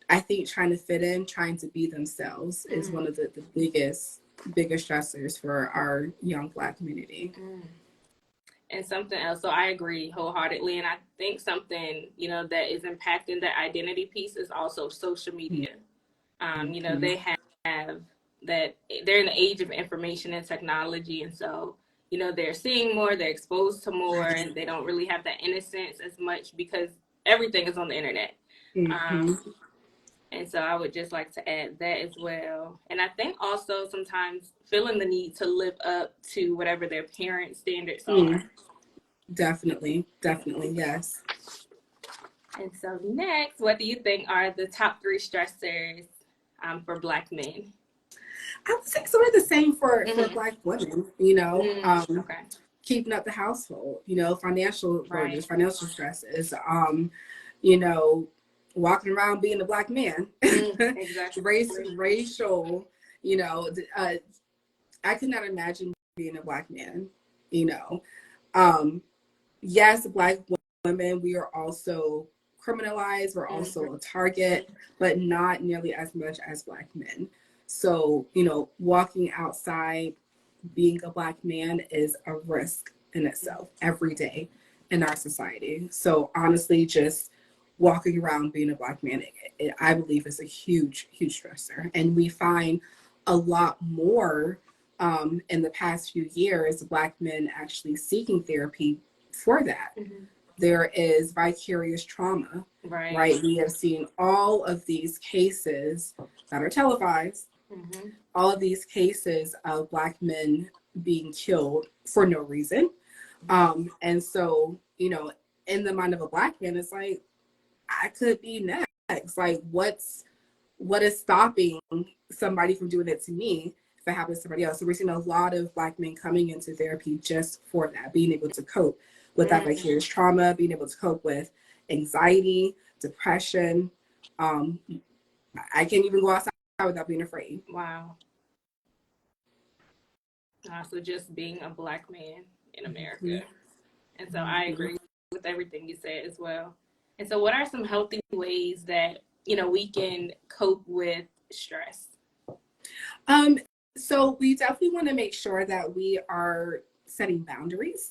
I think trying to fit in, trying to be themselves is one of the biggest stressors for our young Black community. And something else, so I agree wholeheartedly, and I think something, that is impacting the identity piece is also social media. They have that, they're in the age of information and technology, and so, they're seeing more, they're exposed to more, and they don't really have that innocence as much because everything is on the internet. And so I would just like to add that as well. And I think also sometimes feeling the need to live up to whatever their parents' standards are. Definitely, yes. And so next, what do you think are the top 3 stressors for Black men? I would say sort of the same for Black women, keeping up the household, financial burdens, financial stresses, walking around being a Black man, Exactly. racial, I could not imagine being a Black man, yes, Black women, we are also criminalized. We're also a target, but not nearly as much as Black men. So, walking outside, being a Black man is a risk in itself every day in our society. So honestly, just walking around being a Black man, I believe is a huge, huge stressor. And we find a lot more in the past few years, Black men actually seeking therapy for that. There is vicarious trauma, right? We have seen all of these cases that are televised, all of these cases of Black men being killed for no reason. And so, in the mind of a Black man, it's like, I could be next. Like, what is stopping somebody from doing it to me if it happens to somebody else? So we're seeing a lot of Black men coming into therapy just for that, being able to cope with that vicarious trauma, being able to cope with anxiety, depression. I can't even go outside without being afraid. Wow. So just being a Black man in America. And so I agree with everything you said as well. And so what are some healthy ways that, we can cope with stress? So we definitely want to make sure that we are setting boundaries.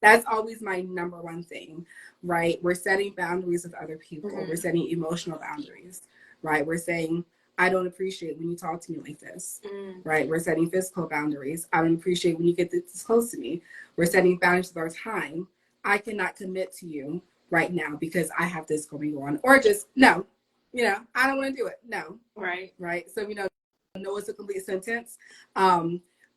That's always my number one thing, right? We're setting boundaries with other people. We're setting emotional boundaries, right? We're saying, I don't appreciate when you talk to me like this, right? We're setting physical boundaries. I don't appreciate when you get this close to me. We're setting boundaries with our time. I cannot commit to you right now because I have this going on, or just no, I don't want to do it. No. Right. So, no is a complete sentence.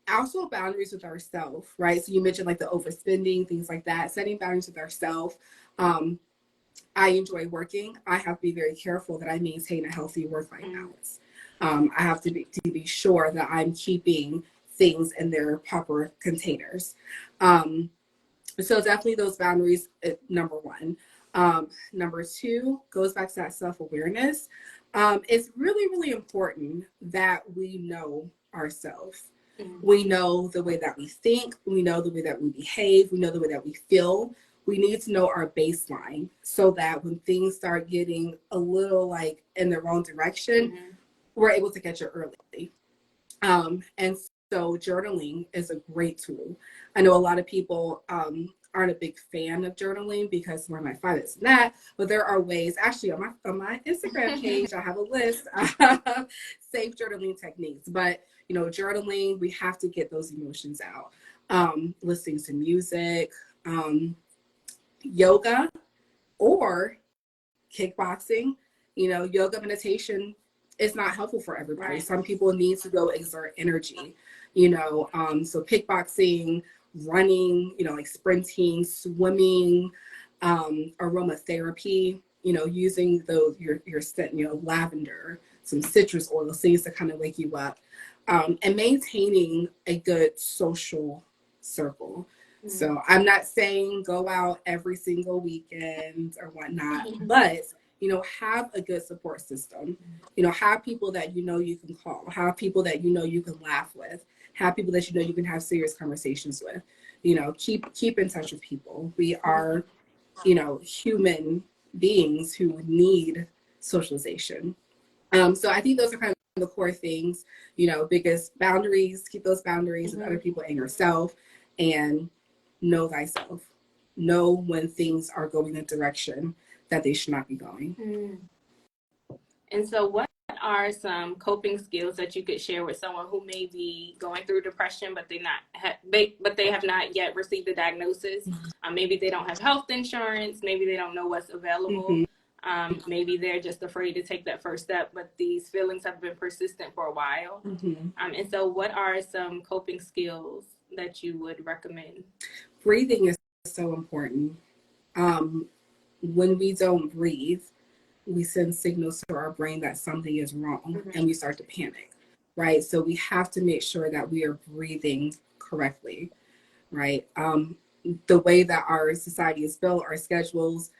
Also boundaries with ourselves, right? So you mentioned like the overspending, things like that, setting boundaries with ourselves. I enjoy working. I have to be very careful that I maintain a healthy work-life balance. I have to be sure that I'm keeping things in their proper containers. So definitely those boundaries, number one. Number two goes back to that self-awareness. It's really, really important that we know ourselves. We know the way that we think. We know the way that we behave. We know the way that we feel. We need to know our baseline so that when things start getting a little like in the wrong direction, we're able to catch it early. And so journaling is a great tool. I know a lot of people aren't a big fan of journaling because where my find this and that, but there are ways. Actually, on my Instagram page, I have a list of safe journaling techniques. But journaling, we have to get those emotions out. Listening to music, yoga, or kickboxing. Yoga, meditation is not helpful for everybody. Right. Some people need to go exert energy. So kickboxing, running, like sprinting, swimming, aromatherapy, using those your scent, lavender, some citrus oil, things to kind of wake you up, and maintaining a good social circle. So I'm not saying go out every single weekend or whatnot, but have a good support system. Have people that you can call, have people that you can laugh with, have people that you can have serious conversations with. Keep in touch with people. We are, human beings who need socialization. So I think those are kind of the core things. Biggest boundaries, keep those boundaries with other people and yourself, and know thyself. Know when things are going in a direction that they should not be going. And so what are some coping skills that you could share with someone who may be going through depression, but they have not yet received the diagnosis? Maybe they don't have health insurance. Maybe they don't know what's available. Maybe they're just afraid to take that first step, but these feelings have been persistent for a while. And so what are some coping skills that you would recommend? Breathing is so important. When we don't breathe, we send signals to our brain that something is wrong, and we start to panic, right? So we have to make sure that we are breathing correctly, right? The way that our society is built, our schedules,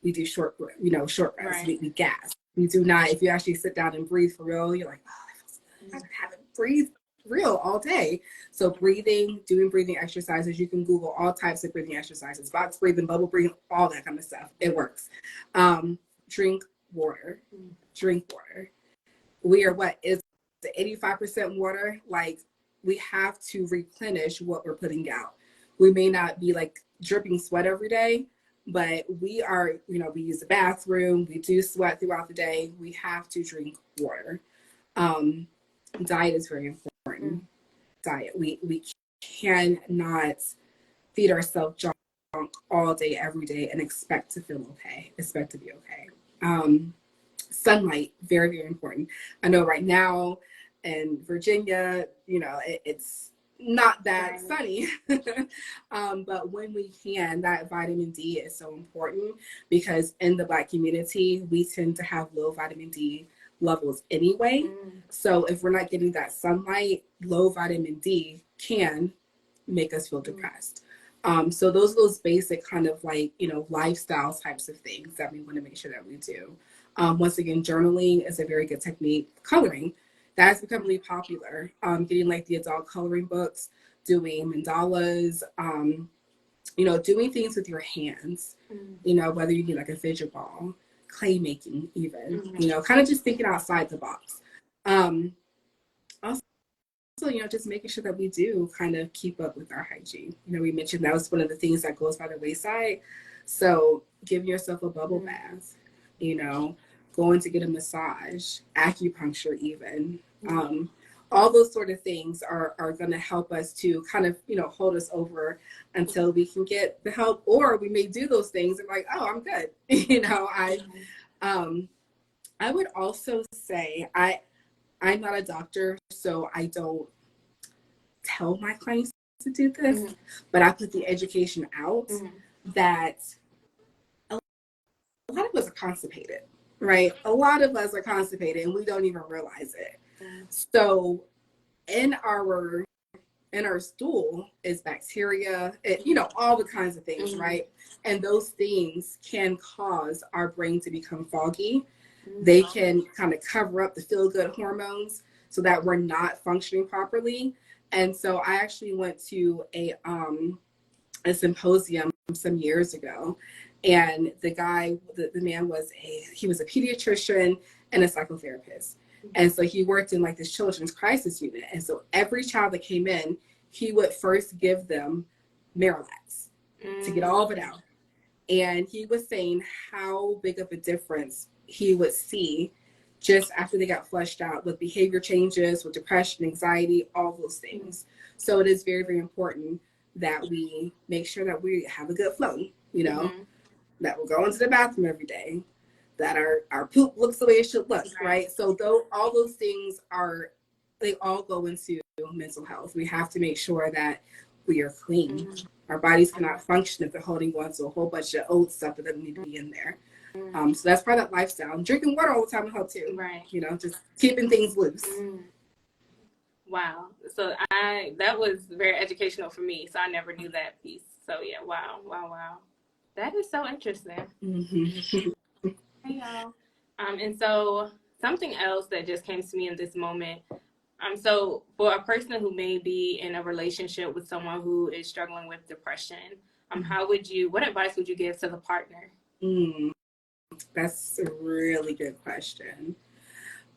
we do short rests, right. we gas. We do not, if you actually sit down and breathe for real, you're like, oh, that feels good. I haven't breathed real all day. So breathing, doing breathing exercises, you can Google all types of breathing exercises, box breathing, bubble breathing, all that kind of stuff. It works. Drink water. Drink water. We are what is the 85% water? Like, we have to replenish what we're putting out. We may not be like dripping sweat every day, but we are, we use the bathroom, we do sweat throughout the day. We have to drink water. Diet is very important. Diet. We cannot feed ourselves junk all day, every day, and expect to feel okay, expect to be okay. Sunlight, very, very important. I know right now in Virginia, it's not that sunny. But when we can, that vitamin D is so important because in the Black community, we tend to have low vitamin D levels anyway. So if we're not getting that sunlight, low vitamin D can make us feel depressed. So those are those basic kind of like, lifestyle types of things that we want to make sure that we do. Once again, journaling is a very good technique. Coloring, that's become really popular. Getting like the adult coloring books, doing mandalas, doing things with your hands, whether you need like a fidget ball, clay making even, kind of just thinking outside the box. Also, just making sure that we do kind of keep up with our hygiene. We mentioned that was one of the things that goes by the wayside. So giving yourself a bubble bath, going to get a massage, acupuncture even. All those sort of things are going to help us to kind of, hold us over until we can get the help, or we may do those things and like, oh, I'm good. I would also say I'm not a doctor, so I don't tell my clients to do this, but I put the education out that a lot of us are constipated, right? A lot of us are constipated and we don't even realize it. So in our stool is bacteria, all the kinds of things, right? And those things can cause our brain to become foggy. They can kind of cover up the feel-good hormones so that we're not functioning properly. And so I actually went to a symposium some years ago, and the man was he was a pediatrician and a psychotherapist. And so he worked in like this children's crisis unit. And so every child that came in, he would first give them Miralax to get all of it out. And he was saying how big of a difference he would see just after they got flushed out with behavior changes, with depression, anxiety, all those things. So it is very, very important that we make sure that we have a good flow, that we're going to the bathroom every day, that our poop looks the way it should look, right? So all those things they all go into mental health. We have to make sure that we are clean. Our bodies cannot function if they're holding on to a whole bunch of old stuff that doesn't need to be in there. So that's part of that lifestyle. Drinking water all the time will help too. Right. Just keeping things loose. Wow. So that was very educational for me. So I never knew that piece. So yeah, wow. That is so interesting. Hey y'all. And so something else that just came to me in this moment. So for a person who may be in a relationship with someone who is struggling with depression, what advice would you give to the partner? That's a really good question.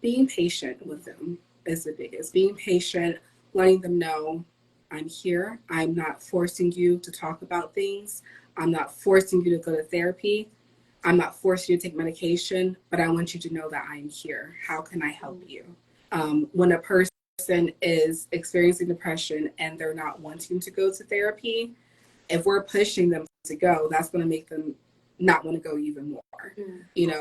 Being patient with them is the biggest. Being patient, letting them know I'm here. I'm not forcing you to talk about things. I'm not forcing you to go to therapy. I'm not forcing you to take medication, but I want you to know that I'm here. How can I help you? When a person is experiencing depression and they're not wanting to go to therapy, if we're pushing them to go, that's going to make them not want to go even more.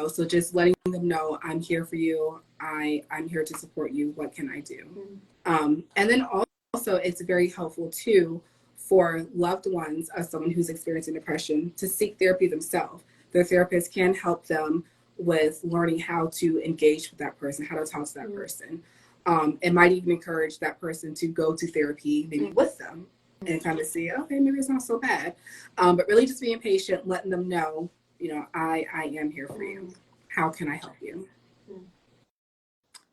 So just letting them know I'm here for you. I'm here to support you. What can I do? And then also it's very helpful too for loved ones of someone who's experiencing depression to seek therapy themselves. Their therapist can help them with learning how to engage with that person, how to talk to that person. It might even encourage that person to go to therapy maybe with them and kind of see, okay, maybe it's not so bad. But really just being patient, letting them know, I am here for you. How can I help you?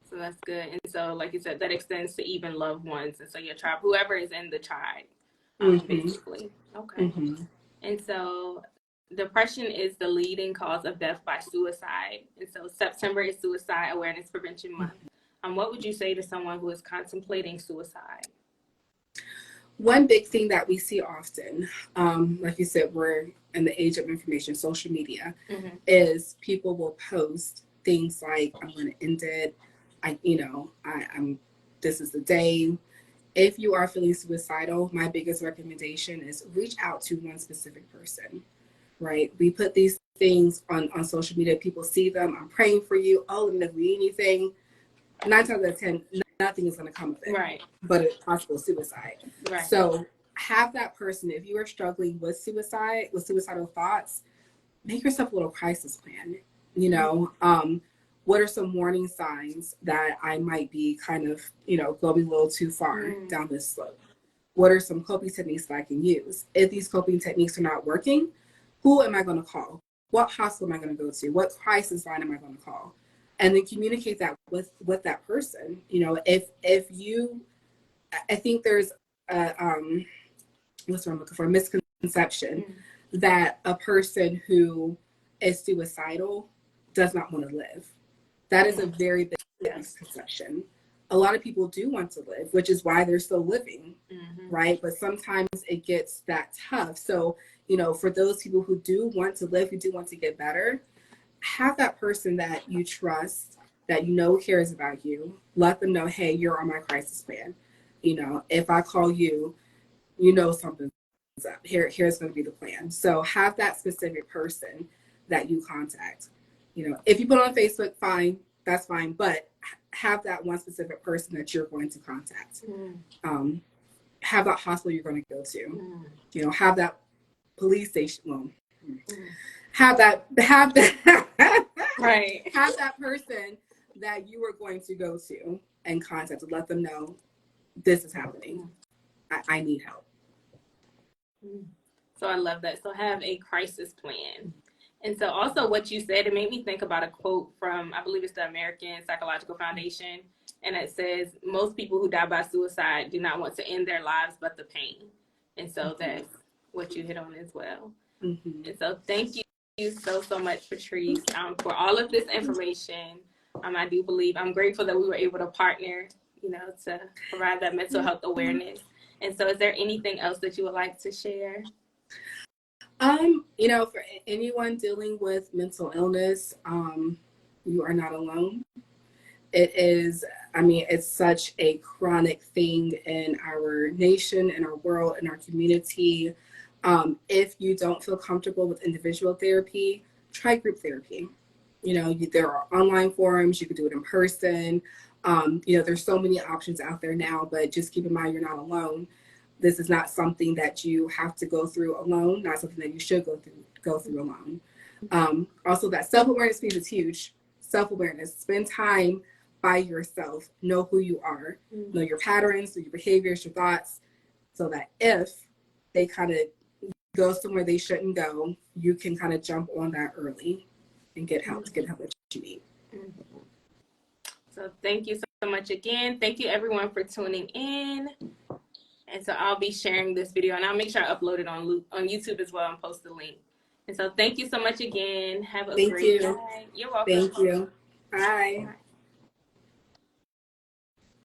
So that's good. And so, like you said, that extends to even loved ones. And so your tribe, whoever is in the tribe, basically. Okay. And so depression is the leading cause of death by suicide. And so September is Suicide Awareness Prevention Month. What would you say to someone who is contemplating suicide? One big thing that we see often, like you said, we're in the age of information, social media, is people will post things like, I'm going to end it. I'm, this is the day. If you are feeling suicidal, my biggest recommendation is reach out to one specific person, right? We put these things on social media. People see them. I'm praying for you. Oh, and if we need anything, 9 times out of 10, nothing is going to come of it, right? But a possible suicide. Right. So have that person, if you are struggling with suicide, with suicidal thoughts, make yourself a little crisis plan. You know, what are some warning signs that I might be kind of, going a little too far down this slope? What are some coping techniques that I can use? If these coping techniques are not working, who am I going to call? What hospital am I going to go to? What crisis line am I going to call? And then communicate that with that person. If you, I think there's a, what's what I'm looking for, misconception that a person who is suicidal does not want to live. That is a very big misconception. A lot of people do want to live, which is why they're still living, right? But sometimes it gets that tough. So, for those people who do want to live, who do want to get better, have that person that you trust, that cares about you. Let them know, hey, you're on my crisis plan. If I call you, something's up. Here's going to be the plan. So have that specific person that you contact. If you put on Facebook, fine, that's fine. But have that one specific person that you're going to contact. Have that hospital you're going to go to. Have that police station. Well, have that right. Have that person that you are going to go to and contact to let them know this is happening. I need help. So I love that. So have a crisis plan. And so also what you said, it made me think about a quote from, I believe it's the American Psychological Foundation. And it says, most people who die by suicide do not want to end their lives, but the pain. And so that's what you hit on as well. And so thank you so much, Patrice, for all of this information. I do believe, I'm grateful that we were able to partner, to provide that mental health awareness. And so is there anything else that you would like to share? For anyone dealing with mental illness, you are not alone. It is, it's such a chronic thing in our nation, in our world, in our community. If you don't feel comfortable with individual therapy, try group therapy. There are online forums, you can do it in person. There's so many options out there now, but just keep in mind you're not alone. This is not something that you have to go through alone, not something that you should go through alone. Also, that self-awareness piece is huge. Self-awareness. Spend time by yourself. Know who you are. Know your patterns, know your behaviors, your thoughts, so that if they kind of go somewhere they shouldn't go, you can kind of jump on that early and get help that you need. So thank you so much again. Thank you everyone for tuning in. And so I'll be sharing this video, and I'll make sure I upload it on YouTube as well and post the link. And so thank you so much again. Have a great day. You're welcome. Thank you. Bye.